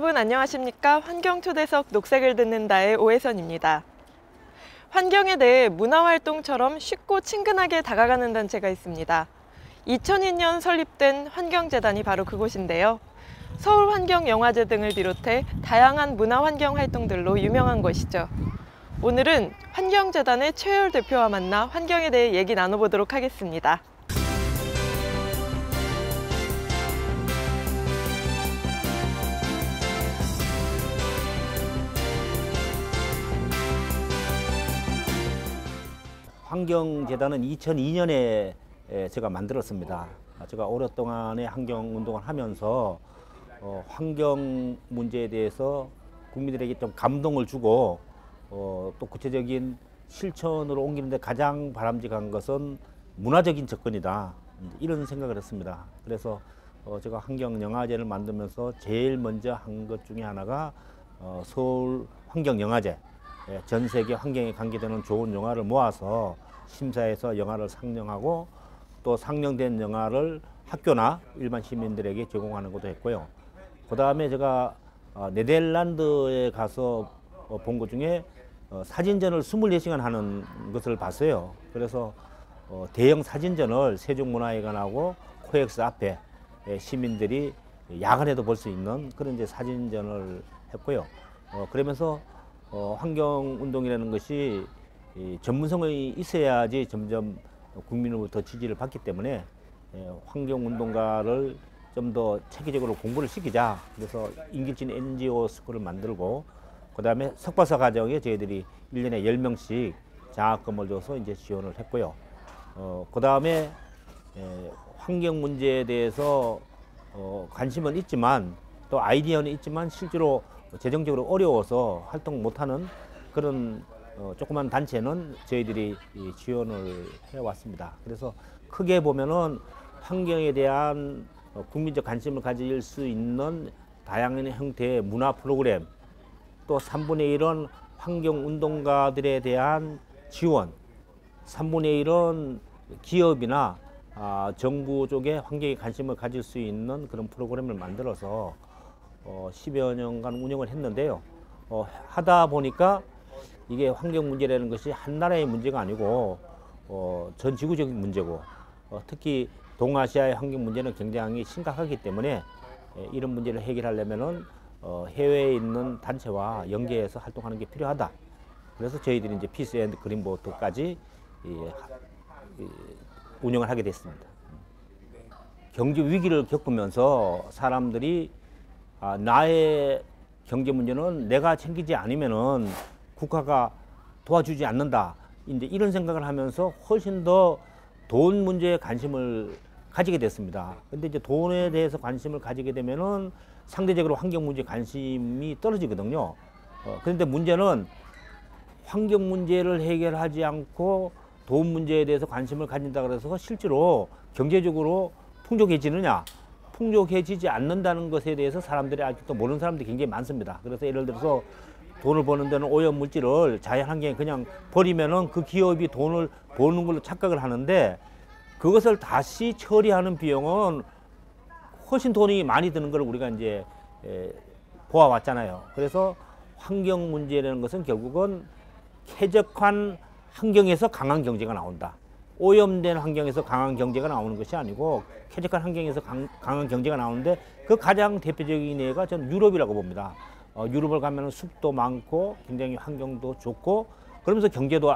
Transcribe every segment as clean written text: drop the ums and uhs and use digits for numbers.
여러분 안녕하십니까? 환경초대석 녹색을 듣는다의 오혜선입니다. 환경에 대해 문화활동처럼 쉽고 친근하게 다가가는 단체가 있습니다. 2002년 설립된 환경재단이 바로 그곳인데요. 서울환경영화제 등을 비롯해 다양한 문화환경 활동들로 유명한 곳이죠. 오늘은 환경재단의 최열 대표와 만나 환경에 대해 얘기 나눠보도록 하겠습니다. 환경재단은 2002년에 제가 만들었습니다. 제가 오랫동안의 환경운동을 하면서 환경 문제에 대해서 국민들에게 좀 감동을 주고 또 구체적인 실천으로 옮기는 데 가장 바람직한 것은 문화적인 접근이다, 이런 생각을 했습니다. 그래서 제가 환경영화제를 만들면서 제일 먼저 한 것 중에 하나가 서울 환경영화제, 전 세계 환경에 관계되는 좋은 영화를 모아서 심사해서 영화를 상영하고 또 상영된 영화를 학교나 일반 시민들에게 제공하는 것도 했고요. 그 다음에 제가 네덜란드에 가서 본 것 중에 사진전을 24시간 하는 것을 봤어요. 그래서 대형 사진전을 세종문화회관하고 코엑스 앞에 시민들이 야간에도 볼 수 있는 그런 이제 사진전을 했고요. 그러면서 환경운동이라는 것이 전문성이 있어야지 점점 국민으로부터 지지를 받기 때문에 환경운동가를 좀 더 체계적으로 공부를 시키자. 그래서 인길진 NGO 스쿨을 만들고 그 다음에 석박사 과정에 저희들이 1년에 10명씩 장학금을 줘서 이제 지원을 했고요. 그 다음에 환경 문제에 대해서 관심은 있지만 또 아이디어는 있지만 실제로 재정적으로 어려워서 활동 못하는 그런 조그만 단체는 저희들이 지원을 해왔습니다. 그래서 크게 보면은 환경에 대한 국민적 관심을 가질 수 있는 다양한 형태의 문화 프로그램, 또 3분의 1은 환경운동가들에 대한 지원, 3분의 1은 기업이나 정부 쪽에 환경에 관심을 가질 수 있는 그런 프로그램을 만들어서 10여 년간 운영을 했는데요. 하다 보니까 이게 환경 문제라는 것이 한 나라의 문제가 아니고 전 지구적인 문제고 특히 동아시아의 환경 문제는 굉장히 심각하기 때문에 이런 문제를 해결하려면은 해외에 있는 단체와 연계해서 활동하는 게 필요하다. 그래서 저희들이 이제 피스 앤드 그린 보트까지 운영을 하게 됐습니다. 경제 위기를 겪으면서 사람들이 나의 경제 문제는 내가 챙기지 않으면은 국가가 도와주지 않는다, 이제 이런 생각을 하면서 훨씬 더 돈 문제에 관심을 가지게 됐습니다. 근데 이제 돈에 대해서 관심을 가지게 되면은 상대적으로 환경 문제에 관심이 떨어지거든요. 그런데 문제는 환경 문제를 해결하지 않고 돈 문제에 대해서 관심을 가진다 그래서 실제로 경제적으로 풍족해지느냐, 풍족해지지 않는다는 것에 대해서 사람들이 아직도 모르는 사람들이 굉장히 많습니다. 그래서 예를 들어서 돈을 버는 데는 오염 물질을 자연환경에 그냥 버리면은 그 기업이 돈을 버는 걸로 착각을 하는데 그것을 다시 처리하는 비용은 훨씬 돈이 많이 드는 걸 우리가 이제 보아왔잖아요. 그래서 환경 문제라는 것은 결국은 쾌적한 환경에서 강한 경제가 나온다. 오염된 환경에서 강한 경제가 나오는 것이 아니고 쾌적한 환경에서 강한 경제가 나오는데 그 가장 대표적인 예가 저는 유럽이라고 봅니다. 유럽을 가면 숲도 많고 굉장히 환경도 좋고 그러면서 경제도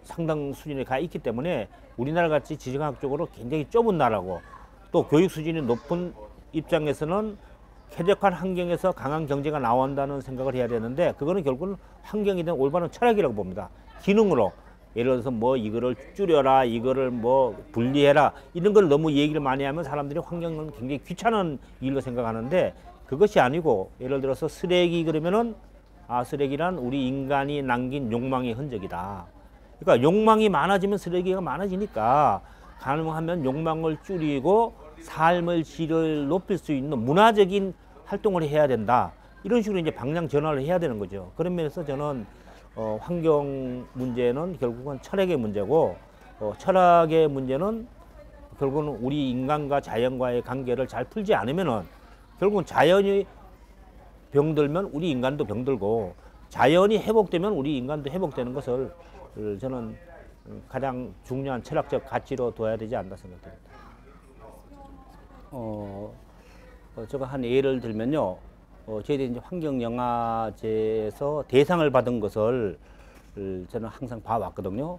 상당 수준에 가 있기 때문에 우리나라 같이 지정학적으로 굉장히 좁은 나라고 또 교육 수준이 높은 입장에서는 쾌적한 환경에서 강한 경제가 나온다는 생각을 해야 되는데 그거는 결국은 환경에 대한 올바른 철학이라고 봅니다. 기능으로 예를 들어서 뭐 이거를 줄여라, 이거를 뭐 분리해라, 이런 걸 너무 얘기를 많이 하면 사람들이 환경은 굉장히 귀찮은 일로 생각하는데 그것이 아니고 예를 들어서 쓰레기 그러면은 쓰레기란 우리 인간이 남긴 욕망의 흔적이다. 그러니까 욕망이 많아지면 쓰레기가 많아지니까 가능하면 욕망을 줄이고 삶의 질을 높일 수 있는 문화적인 활동을 해야 된다. 이런 식으로 이제 방향 전환을 해야 되는 거죠. 그런 면에서 저는 환경 문제는 결국은 철학의 문제고 철학의 문제는 결국은 우리 인간과 자연과의 관계를 잘 풀지 않으면은 결국은 자연이 병들면 우리 인간도 병들고 자연이 회복되면 우리 인간도 회복되는 것을 저는 가장 중요한 철학적 가치로 둬야 되지 않나 생각됩니다. 제가 한 예를 들면요. 저희들이 이제 환경영화제에서 대상을 받은 것을 저는 항상 봐왔거든요.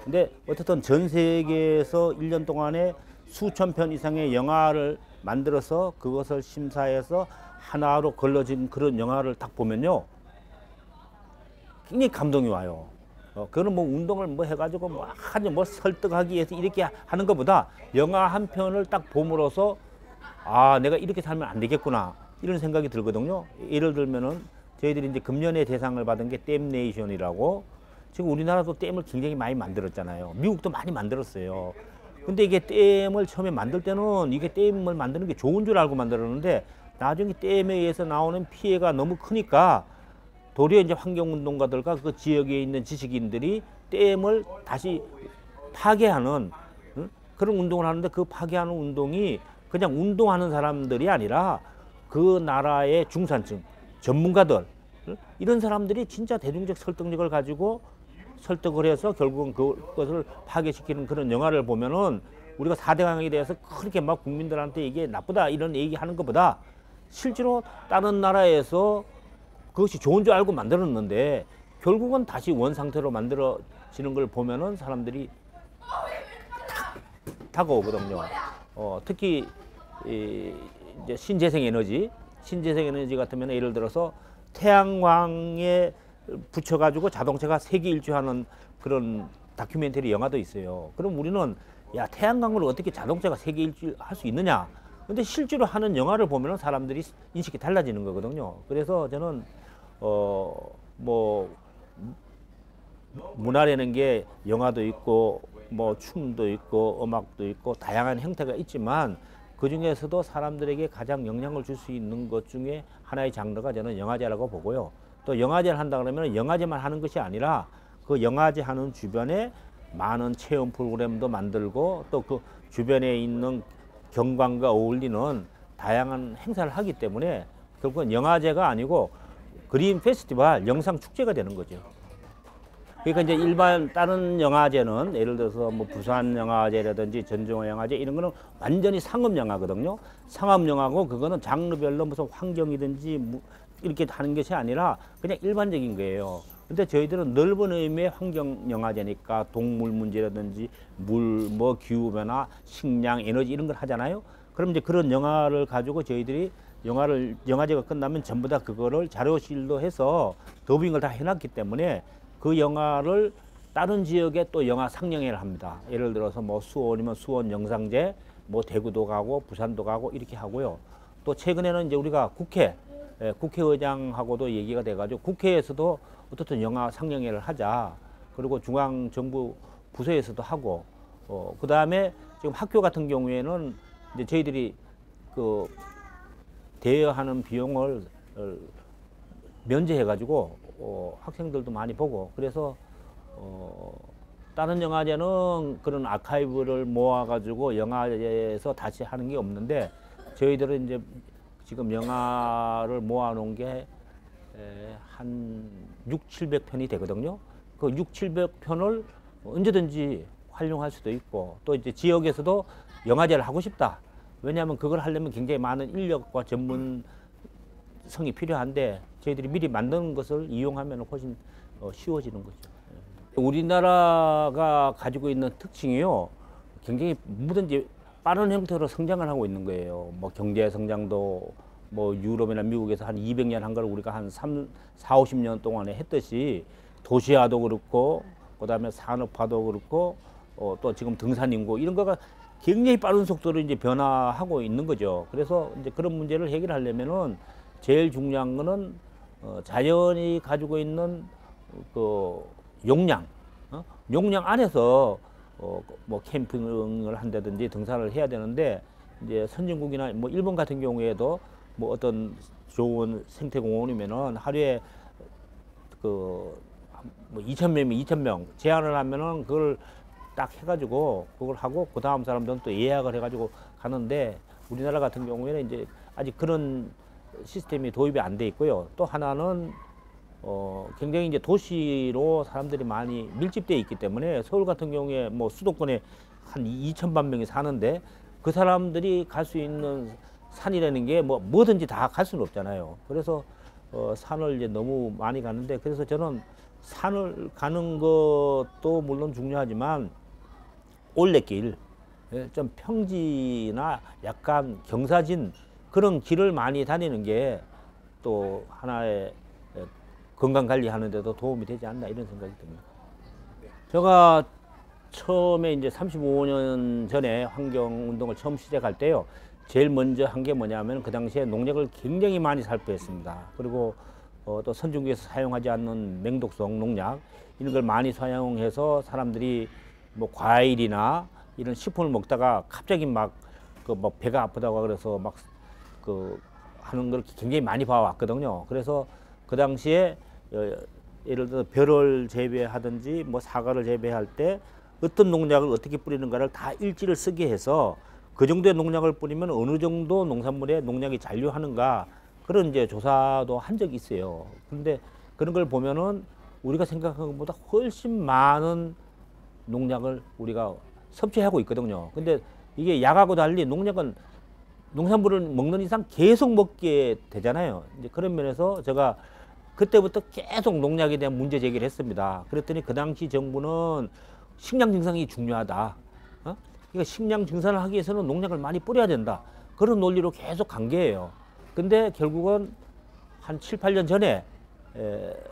근데 어쨌든 전 세계에서 1년 동안에 수천 편 이상의 영화를 만들어서 그것을 심사해서 하나로 걸러진 그런 영화를 딱 보면요. 굉장히 감동이 와요. 그거는 뭐 운동을 뭐 해가지고 뭐 아주 뭐 설득하기 위해서 이렇게 하는 것보다 영화 한 편을 딱 봄으로써 아, 내가 이렇게 살면 안 되겠구나. 이런 생각이 들거든요. 예를 들면은 저희들이 이제 금년에 대상을 받은 게 댐 네이션이라고 지금 우리나라도 댐을 굉장히 많이 만들었잖아요. 미국도 많이 만들었어요. 근데 이게 댐을 처음에 만들 때는 이게 댐을 만드는 게 좋은 줄 알고 만들었는데 나중에 댐에 의해서 나오는 피해가 너무 크니까 도리어 이제 환경운동가들과 그 지역에 있는 지식인들이 댐을 다시 파괴하는 그런 운동을 하는데 그 파괴하는 운동이 그냥 운동하는 사람들이 아니라 그 나라의 중산층, 전문가들 이런 사람들이 진짜 대중적 설득력을 가지고 설득을 해서 결국은 그것을 파괴시키는 그런 영화를 보면은 우리가 4대 강에 대해서 그렇게 막 국민들한테 이게 나쁘다 이런 얘기하는 것보다 실제로 다른 나라에서 그것이 좋은 줄 알고 만들었는데 결국은 다시 원 상태로 만들어지는 걸 보면은 사람들이 다가오거든요. 특히 이제 신재생 에너지 같으면 예를 들어서 태양광에 붙여가지고 자동차가 세계 일주하는 그런 다큐멘터리 영화도 있어요. 그럼 우리는 야 태양광으로 어떻게 자동차가 세계 일주할 수 있느냐? 근데 실제로 하는 영화를 보면 사람들이 인식이 달라지는 거거든요. 그래서 저는 뭐 문화라는 게 영화도 있고 뭐 춤도 있고 음악도 있고 다양한 형태가 있지만 그 중에서도 사람들에게 가장 영향을 줄 수 있는 것 중에 하나의 장르가 저는 영화제라고 보고요. 또 영화제를 한다 그러면 영화제만 하는 것이 아니라 그 영화제 하는 주변에 많은 체험 프로그램도 만들고 또 그 주변에 있는 경관과 어울리는 다양한 행사를 하기 때문에 결국은 영화제가 아니고 그림 페스티벌, 영상 축제가 되는 거죠. 그러니까 이제 일반 다른 영화제는 예를 들어서 뭐 부산 영화제라든지 전주영 영화제 이런 거는 완전히 상업 영화거든요. 상업 영화고 그거는 장르별로 무슨 환경이든지 이렇게 하는 것이 아니라 그냥 일반적인 거예요. 근데 저희들은 넓은 의미의 환경 영화제니까 동물 문제라든지 물, 뭐 기후 변화, 식량, 에너지 이런 걸 하잖아요. 그럼 이제 그런 영화를 가지고 저희들이 영화제가 끝나면 전부 다 그거를 자료실로 해서 더빙을 다 해놨기 때문에 그 영화를 다른 지역에 또 영화 상영회를 합니다. 예를 들어서 뭐 수원이면 수원 영상제, 뭐 대구도 가고 부산도 가고 이렇게 하고요. 또 최근에는 이제 우리가 국회의장하고도 얘기가 돼가지고 국회에서도 어떻든 영화 상영회를 하자. 그리고 중앙정부 부서에서도 하고, 그 다음에 지금 학교 같은 경우에는 이제 저희들이 그 대여하는 비용을 면제해가지고 학생들도 많이 보고 그래서 다른 영화제는 그런 아카이브를 모아가지고 영화제에서 다시 하는 게 없는데 저희들은 이제 지금 영화를 모아놓은 게 한 600~700편이 되거든요. 그 600~700편을 언제든지 활용할 수도 있고 또 이제 지역에서도 영화제를 하고 싶다. 왜냐하면 그걸 하려면 굉장히 많은 인력과 전문성이 필요한데 저희들이 미리 만드는 것을 이용하면 훨씬 쉬워지는 거죠. 우리나라가 가지고 있는 특징이요. 굉장히 뭐든지 빠른 형태로 성장을 하고 있는 거예요. 뭐 경제 성장도 뭐 유럽이나 미국에서 한 200년 한 걸 우리가 한 40~50년 동안에 했듯이 도시화도 그렇고 그다음에 산업화도 그렇고 또 지금 등산인구 이런 거가 굉장히 빠른 속도로 이제 변화하고 있는 거죠. 그래서 이제 그런 문제를 해결하려면은 제일 중요한 거는 자연이 가지고 있는 그 용량 안에서 뭐 캠핑을 한다든지 등산을 해야 되는데 이제 선진국이나 뭐 일본 같은 경우에도 뭐 어떤 좋은 생태공원이면은 하루에 그 뭐 2,000명이면 2,000명 제한을 하면은 그걸 딱 해가지고 그걸 하고 그 다음 사람들은 또 예약을 해가지고 가는데 우리나라 같은 경우에는 이제 아직 그런 시스템이 도입이 안 돼 있고요. 또 하나는 굉장히 이제 도시로 사람들이 많이 밀집되어 있기 때문에 서울 같은 경우에 뭐 수도권에 한 2천만 명이 사는데 그 사람들이 갈 수 있는 산이라는 게 뭐 뭐든지 다 갈 수는 없잖아요. 그래서 산을 이제 너무 많이 가는데, 그래서 저는 산을 가는 것도 물론 중요하지만 올레길, 좀 평지나 약간 경사진 그런 길을 많이 다니는 게 또 하나의 건강 관리하는 데도 도움이 되지 않나 이런 생각이 듭니다. 제가 처음에 이제 35년 전에 환경 운동을 처음 시작할 때요, 제일 먼저 한 게 뭐냐면 그 당시에 농약을 굉장히 많이 살포했습니다. 그리고 또 선진국에서 사용하지 않는 맹독성 농약 이런 걸 많이 사용해서 사람들이 뭐 과일이나 이런 식품을 먹다가 갑자기 막 뭐 배가 아프다고 그래서 막 하는 걸 굉장히 많이 봐왔거든요. 그래서 그 당시에 예를 들어 벼를 재배하든지 뭐 사과를 재배할 때 어떤 농약을 어떻게 뿌리는가를 다 일지를 쓰게 해서 그 정도의 농약을 뿌리면 어느 정도 농산물에 농약이 잔류하는가 그런 이제 조사도 한 적이 있어요. 그런데 그런 걸 보면은 우리가 생각한 것보다 훨씬 많은 농약을 우리가 섭취하고 있거든요. 근데 이게 약하고 달리 농약은 농산물을 먹는 이상 계속 먹게 되잖아요. 이제 그런 면에서 제가 그때부터 계속 농약에 대한 문제 제기를 했습니다. 그랬더니 그 당시 정부는 식량 증산이 중요하다. 그러니까 식량 증산을 하기 위해서는 농약을 많이 뿌려야 된다. 그런 논리로 계속 간 게예요. 근데 결국은 한 7, 8년 전에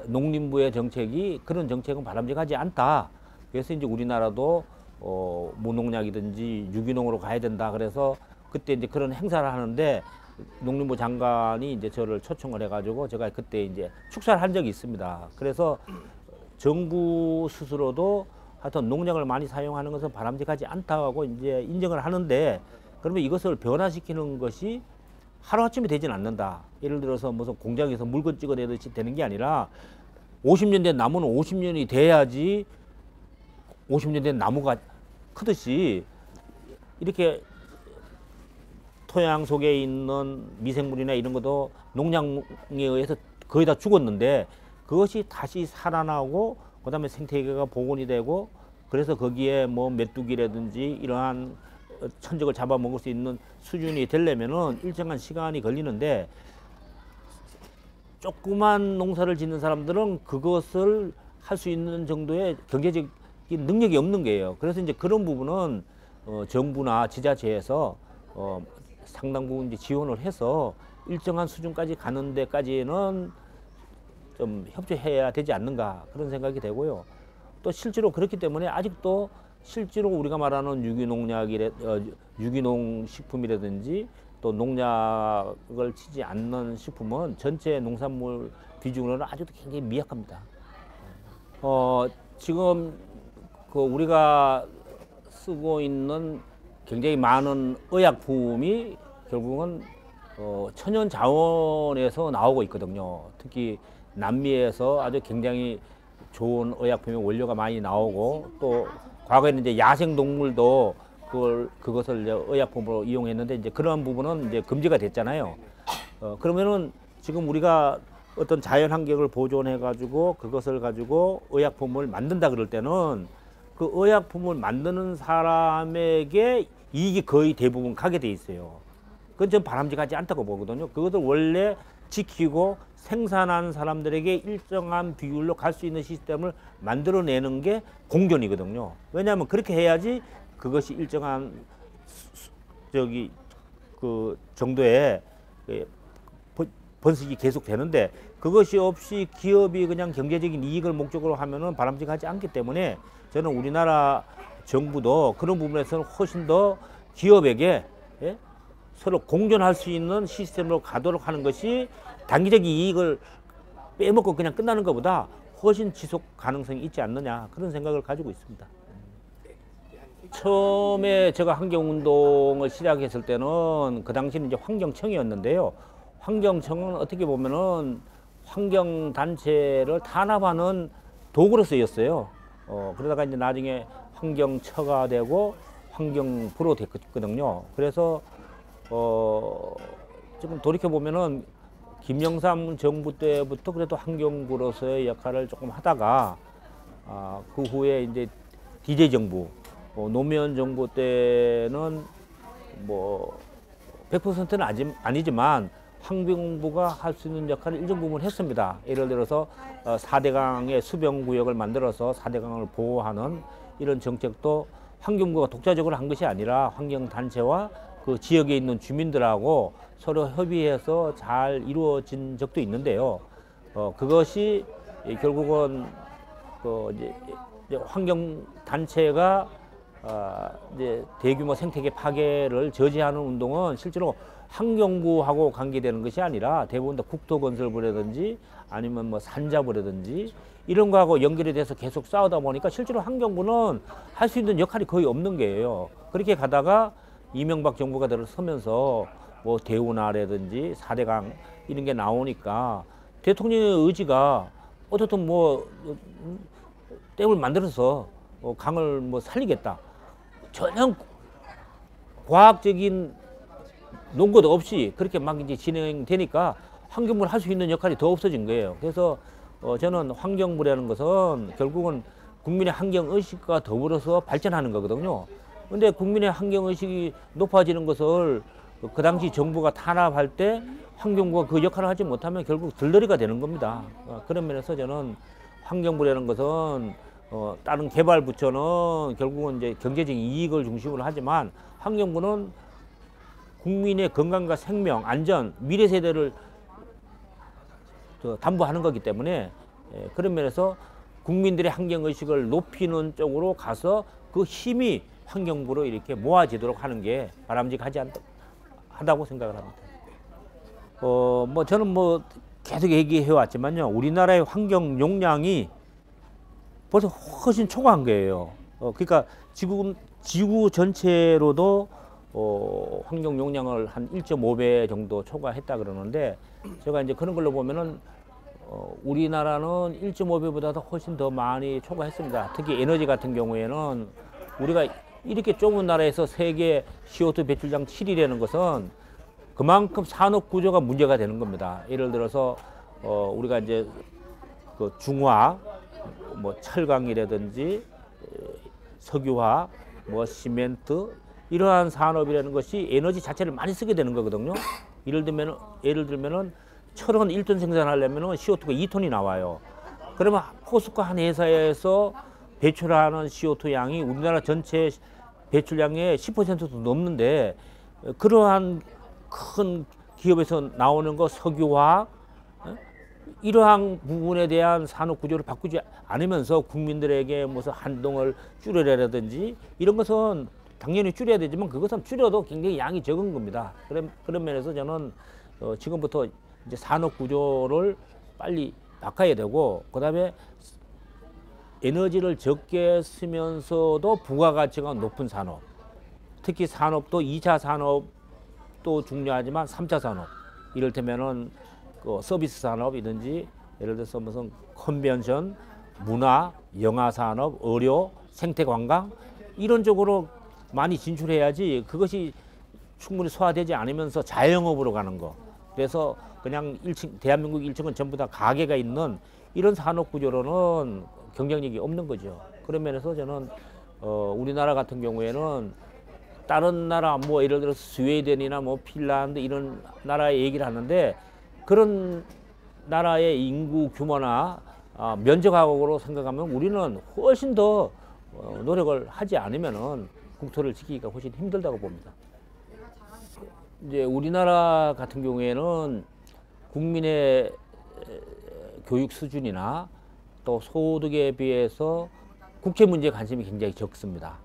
농림부의 정책이 그런 정책은 바람직하지 않다. 그래서 이제 우리나라도 무농약이든지 유기농으로 가야 된다. 그래서 그때 이제 그런 행사를 하는데 농림부 장관이 이제 저를 초청을 해가지고 제가 그때 이제 축사를 한 적이 있습니다. 그래서 정부 스스로도 하여튼 농약을 많이 사용하는 것은 바람직하지 않다고 이제 인정을 하는데, 그러면 이것을 변화시키는 것이 하루아침에 되진 않는다. 예를 들어서 무슨 공장에서 물건 찍어내듯이 되는 게 아니라 50년 된 나무는 50년이 돼야지 50년 된 나무가 크듯이 이렇게 토양 속에 있는 미생물이나 이런 것도 농약에 의해서 거의 다 죽었는데 그것이 다시 살아나고 그다음에 생태계가 복원이 되고 그래서 거기에 뭐 메뚜기라든지 이러한 천적을 잡아먹을 수 있는 수준이 되려면은 일정한 시간이 걸리는데 조그만 농사를 짓는 사람들은 그것을 할 수 있는 정도의 경제적인 능력이 없는 거예요. 그래서 이제 그런 부분은 정부나 지자체에서 상당 부분 이제 지원을 해서 일정한 수준까지 가는 데까지는 좀 협조해야 되지 않는가 그런 생각이 되고요. 또 실제로 그렇기 때문에 아직도 실제로 우리가 말하는 유기농 식품이라든지 또 농약을 치지 않는 식품은 전체 농산물 비중으로는 아직도 굉장히 미약합니다. 지금 우리가 쓰고 있는 굉장히 많은 의약품이 결국은 천연 자원에서 나오고 있거든요. 특히 남미에서 아주 굉장히 좋은 의약품의 원료가 많이 나오고 또 과거에는 이제 야생 동물도 그것을 이제 의약품으로 이용했는데 이제 그런 부분은 이제 금지가 됐잖아요. 그러면은 지금 우리가 어떤 자연 환경을 보존해 가지고 그것을 가지고 의약품을 만든다 그럴 때는 그 의약품을 만드는 사람에게 이익이 거의 대부분 가게 돼 있어요. 그건 좀 바람직하지 않다고 보거든요. 그것을 원래 지키고 생산한 사람들에게 일정한 비율로 갈 수 있는 시스템을 만들어내는 게 공존이거든요. 왜냐하면 그렇게 해야지 그것이 일정한 그 정도의 번식이 계속 되는데 그것이 없이 기업이 그냥 경제적인 이익을 목적으로 하면은 바람직하지 않기 때문에 저는 우리나라 정부도 그런 부분에서는 훨씬 더 기업에게 서로 공존할 수 있는 시스템으로 가도록 하는 것이 단기적인 이익을 빼먹고 그냥 끝나는 것보다 훨씬 지속 가능성이 있지 않느냐 그런 생각을 가지고 있습니다. 처음에 제가 환경운동을 시작했을 때는 그 당시는 이제 환경청이었는데요. 환경청은 어떻게 보면은 환경단체를 탄압하는 도구로 쓰였어요. 그러다가 이제 나중에 환경처가 되고 환경부로 됐거든요. 그래서 지금 돌이켜 보면은 김영삼 정부 때부터 그래도 환경부로서의 역할을 조금 하다가 그 후에 이제 DJ 정부, 노무현 정부 때는 뭐 100%는 아니지만 환경부가 할 수 있는 역할을 일정 부분 했습니다. 예를 들어서 4대강의 수변구역을 만들어서 4대강을 보호하는 이런 정책도 환경부가 독자적으로 한 것이 아니라 환경단체와 그 지역에 있는 주민들하고 서로 협의해서 잘 이루어진 적도 있는데요. 그것이 결국은 그 이제 환경단체가 이제 대규모 생태계 파괴를 저지하는 운동은 실제로 환경부하고 관계되는 것이 아니라 대부분 다 국토건설부라든지 아니면 뭐 산자부라든지 이런 거하고 연결이 돼서 계속 싸우다 보니까 실제로 환경부는 할 수 있는 역할이 거의 없는 거예요. 그렇게 가다가 이명박 정부가 들어서면서 뭐 대운하라든지 4대강 이런 게 나오니까 대통령의 의지가 어떻든 뭐 댐을 만들어서 강을 뭐 살리겠다. 전혀 과학적인 논거도 없이 그렇게 막 이제 진행되니까 환경부를 할 수 있는 역할이 더 없어진 거예요. 그래서 저는 환경부라는 것은 결국은 국민의 환경의식과 더불어서 발전하는 거거든요. 근데 국민의 환경의식이 높아지는 것을 그 당시 정부가 탄압할 때 환경부가 그 역할을 하지 못하면 결국 들러리가 되는 겁니다. 그런 면에서 저는 환경부라는 것은 다른 개발 부처는 결국은 이제 경제적인 이익을 중심으로 하지만 환경부는 국민의 건강과 생명, 안전, 미래 세대를 담보하는 거기 때문에 그런 면에서 국민들의 환경의식을 높이는 쪽으로 가서 그 힘이 환경부로 이렇게 모아지도록 하는 게 바람직하다고 생각을 합니다. 뭐 저는 뭐 계속 얘기해 왔지만요. 우리나라의 환경 용량이 벌써 훨씬 초과한 거예요. 그러니까 지금 지구 전체로도 환경 용량을 한 1.5배 정도 초과했다 그러는데 제가 이제 그런 걸로 보면은 우리나라는 1.5배보다도 훨씬 더 많이 초과했습니다. 특히 에너지 같은 경우에는 우리가 이렇게 좁은 나라에서 세계 CO2 배출량 7위라는 것은 그만큼 산업 구조가 문제가 되는 겁니다. 예를 들어서 우리가 이제 그 중화, 뭐 철강이라든지 석유화, 뭐 시멘트 이러한 산업이라는 것이 에너지 자체를 많이 쓰게 되는 거거든요. 예를 들면은 철은 1톤 생산하려면 CO2가 2톤이 나와요. 그러면 포스코 한 회사에서 배출하는 CO2 양이 우리나라 전체 배출량의 10%도 넘는데 그러한 큰 기업에서 나오는 거 석유화학 이러한 부분에 대한 산업 구조를 바꾸지 않으면서 국민들에게 무슨 한동을 줄여라든지 이런 것은 당연히 줄여야 되지만 그것은 줄여도 굉장히 양이 적은 겁니다. 그런 면에서 저는 지금부터 이제 산업 구조를 빨리 바꿔야 되고 그다음에 에너지를 적게 쓰면서도 부가가치가 높은 산업, 특히 산업도 2차 산업도 중요하지만 3차 산업, 이를테면은 그 서비스 산업이든지 예를 들어서 무슨 컨벤션, 문화, 영화 산업, 의료, 생태 관광 이런 쪽으로 많이 진출해야지 그것이 충분히 소화되지 않으면서 자영업으로 가는 거. 그래서 그냥 1층, 대한민국 1층은 전부 다 가게가 있는 이런 산업 구조로는 경쟁력이 없는 거죠. 그런 면에서 저는 우리나라 같은 경우에는 다른 나라 뭐 예를 들어서 스웨덴이나 뭐 핀란드 이런 나라의 얘기를 하는데 그런 나라의 인구 규모나 면적하고로 생각하면 우리는 훨씬 더 노력을 하지 않으면은 국토를 지키기가 훨씬 힘들다고 봅니다. 이제 우리나라 같은 경우에는 국민의 교육 수준이나 또 소득에 비해서 국제 문제에 관심이 굉장히 적습니다.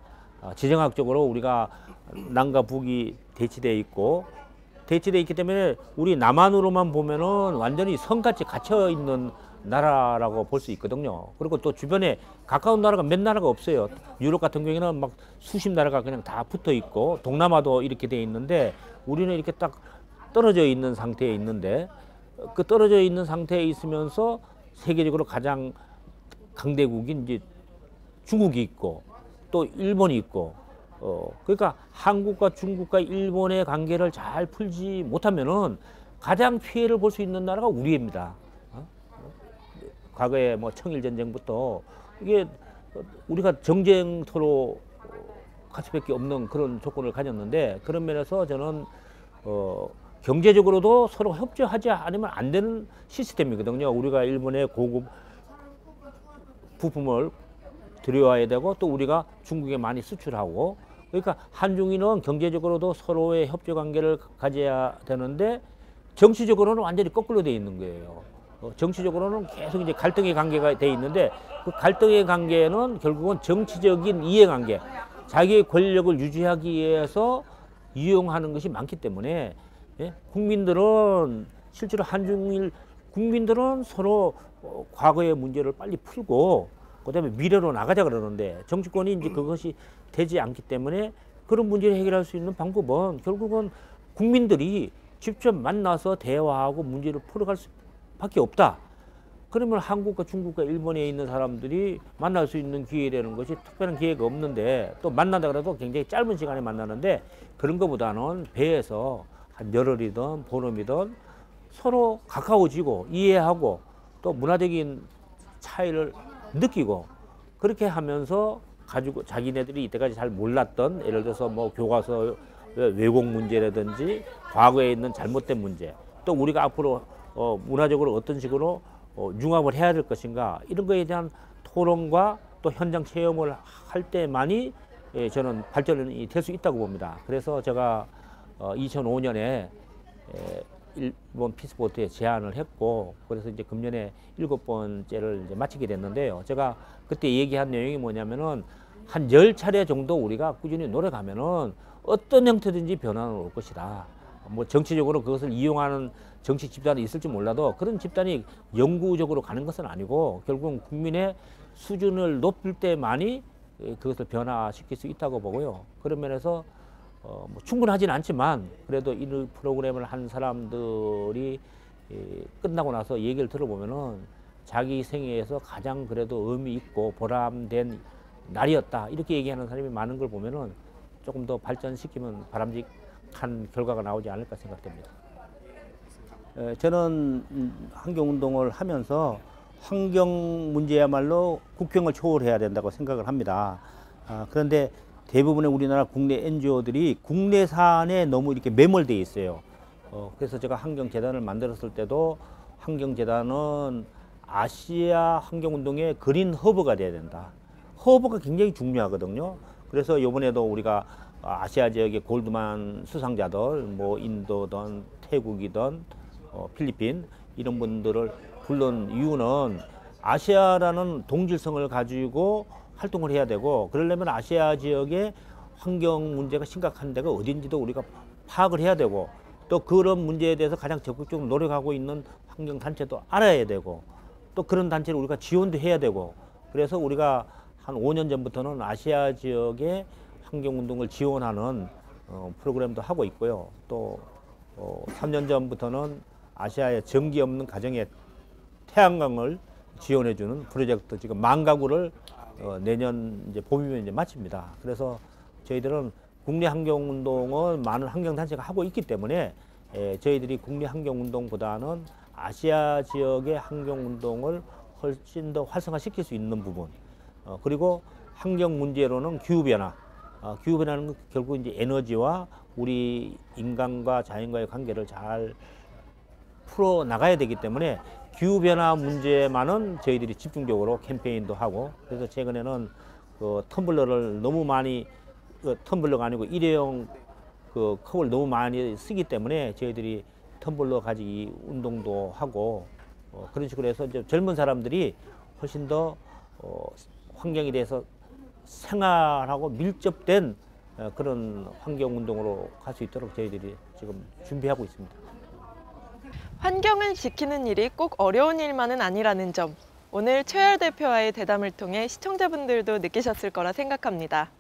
지정학적으로 우리가 남과 북이 대치되어 있기 때문에 우리 남한으로만 보면은 완전히 성같이 갇혀 있는 나라라고 볼 수 있거든요. 그리고 또 주변에 가까운 나라가 몇 나라가 없어요. 유럽 같은 경우에는 막 수십 나라가 그냥 다 붙어 있고 동남아도 이렇게 돼 있는데 우리는 이렇게 딱 떨어져 있는 상태에 있는데 그 떨어져 있는 상태에 있으면서 세계적으로 가장 강대국인 이제 중국이 있고 또 일본이 있고 그러니까 한국과 중국과 일본의 관계를 잘 풀지 못하면은 가장 피해를 볼 수 있는 나라가 우리입니다. 과거에 뭐 청일 전쟁부터 이게 우리가 정쟁터로 갈 수밖에 없는 그런 조건을 가졌는데, 그런 면에서 저는 경제적으로도 서로 협조하지 않으면 안 되는 시스템이거든요. 우리가 일본의 고급 부품을 들여와야 되고, 또 우리가 중국에 많이 수출하고, 그러니까 한중일은 경제적으로도 서로의 협조 관계를 가져야 되는데 정치적으로는 완전히 거꾸로 돼 있는 거예요. 정치적으로는 계속 이제 갈등의 관계가 돼 있는데, 그 갈등의 관계는 결국은 정치적인 이해관계, 자기의 권력을 유지하기 위해서 이용하는 것이 많기 때문에, 예? 국민들은 실제로 한중일 국민들은 서로 과거의 문제를 빨리 풀고 그다음에 미래로 나가자 그러는데, 정치권이 이제 그것이 되지 않기 때문에 그런 문제를 해결할 수 있는 방법은 결국은 국민들이 직접 만나서 대화하고 문제를 풀어갈 수밖에 없다. 그러면 한국과 중국과 일본에 있는 사람들이 만날 수 있는 기회라는 것이 특별한 기회가 없는데, 또 만난다 그래도 굉장히 짧은 시간에 만나는데, 그런 것보다는 배에서 한 열흘이든 보름이든 서로 가까워지고 이해하고 또 문화적인 차이를 느끼고, 그렇게 하면서 가지고 자기네들이 이때까지 잘 몰랐던, 예를 들어서 뭐 교과서 왜곡 문제라든지 과거에 있는 잘못된 문제, 또 우리가 앞으로 문화적으로 어떤 식으로 융합을 해야 될 것인가, 이런 거에 대한 토론과 또 현장 체험을 할 때만이 저는 발전이 될 수 있다고 봅니다. 그래서 제가 2005년에 일본 피스포트에 제안을 했고, 그래서 이제 금년에 7번째를 이제 마치게 됐는데요. 제가 그때 얘기한 내용이 뭐냐면은 한 10차례 정도 우리가 꾸준히 노력하면은 어떤 형태든지 변화는 올 것이다. 뭐 정치적으로 그것을 이용하는 정치 집단이 있을지 몰라도 그런 집단이 영구적으로 가는 것은 아니고, 결국은 국민의 수준을 높일 때만이 그것을 변화시킬 수 있다고 보고요. 그런 면에서 뭐 충분하진 않지만 그래도 이 프로그램을 한 사람들이 끝나고 나서 얘기를 들어보면은 자기 생애에서 가장 그래도 의미 있고 보람된 날이었다, 이렇게 얘기하는 사람이 많은 걸 보면은 조금 더 발전시키면 바람직한 결과가 나오지 않을까 생각됩니다. 저는 환경운동을 하면서 환경 문제야말로 국경을 초월해야 된다고 생각을 합니다. 그런데 대부분의 우리나라 국내 NGO들이 국내산에 너무 이렇게 매몰되어 있어요. 그래서 제가 환경재단을 만들었을 때도 환경재단은 아시아 환경운동의 그린 허브가 돼야 된다. 허브가 굉장히 중요하거든요. 그래서 이번에도 우리가 아시아 지역의 골드만 수상자들, 뭐 인도든 태국이든 필리핀 이런 분들을 불른 이유는 아시아라는 동질성을 가지고 활동을 해야 되고, 그러려면 아시아 지역의 환경 문제가 심각한 데가 어딘지도 우리가 파악을 해야 되고, 또 그런 문제에 대해서 가장 적극적으로 노력하고 있는 환경단체도 알아야 되고, 또 그런 단체를 우리가 지원도 해야 되고, 그래서 우리가 한 5년 전부터는 아시아 지역의 환경운동을 지원하는 프로그램도 하고 있고요. 또 3년 전부터는 아시아의 전기 없는 가정의 태양광을 지원해주는 프로젝트, 지금 10,000가구를 내년 이제 봄이면 이제 마칩니다. 그래서 저희들은 국내 환경운동은 많은 환경단체가 하고 있기 때문에 저희들이 국내 환경운동보다는 아시아 지역의 환경운동을 훨씬 더 활성화시킬 수 있는 부분, 그리고 환경 문제로는 기후변화, 기후변화는 결국 이제 에너지와 우리 인간과 자연과의 관계를 잘 풀어 나가야 되기 때문에 기후변화 문제만은 저희들이 집중적으로 캠페인도 하고, 그래서 최근에는 그 텀블러를 너무 많이, 텀블러가 아니고 일회용 그 컵을 너무 많이 쓰기 때문에 저희들이 텀블러 가지기 운동도 하고, 그런 식으로 해서 이제 젊은 사람들이 훨씬 더 환경에 대해서 생활하고 밀접된 그런 환경 운동으로 갈 수 있도록 저희들이 지금 준비하고 있습니다. 환경을 지키는 일이 꼭 어려운 일만은 아니라는 점, 오늘 최열 대표와의 대담을 통해 시청자분들도 느끼셨을 거라 생각합니다.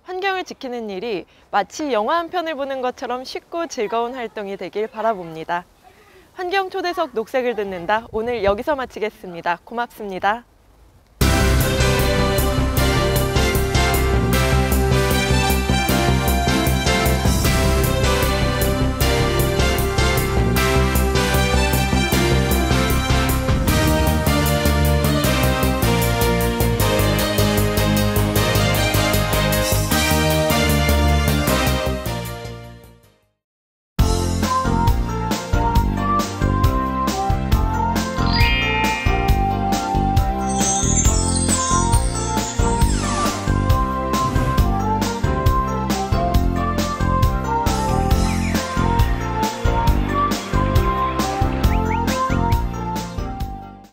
환경을 지키는 일이 마치 영화 한 편을 보는 것처럼 쉽고 즐거운 활동이 되길 바라봅니다. 환경초대석 녹색을 듣는다, 오늘 여기서 마치겠습니다. 고맙습니다.